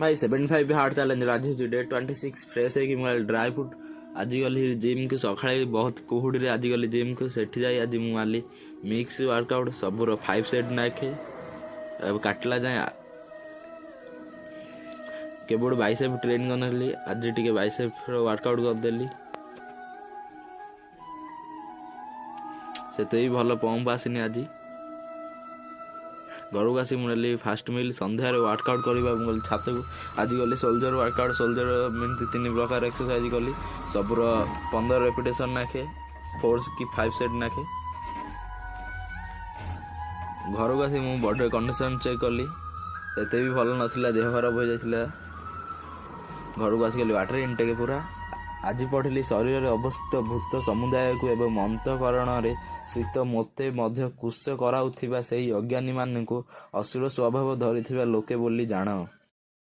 भाई 75 hard challenge आज हूँ डे 26 फ्रेश है कि ड्राई फ्रूट आज गली जिम को सका बहुत कुहुड़ी आज गली जिम को सेठी जाए आज मुझे माली मिक्स वर्कआउट सबूर 5 सेट नाखे अब काटला जाए केवल बाइसेप ट्रेन करनी आज टी बाइसेप वर्कआउट करदेली से भी भल पंप आसनी आज घर को आसी मुझे फास्ट मिल सन्धार वर्कआउट करवा छात को आज गली सोल्जर वर्कआउट सोल्जर मीन 3 प्रकार एक्सरसाइज कली सबूर 15 रेपिटेशन नाखे 4 कि 5 सेट नाखे घर को आसी मु बॉडी कंडीशन चेक कली से भी भल नाला देह खराब हो जाता घर को आसिक वाटर इनटेक पूरा आज पढ़िली शरीर में अवस्थित भूत समुदाय को एवं अंतकरण में शीत मते मध्य कुश कराउथिबा सेही अज्ञानी मानकु असुर स्वभाव धरिथिबा लोके बोली जान।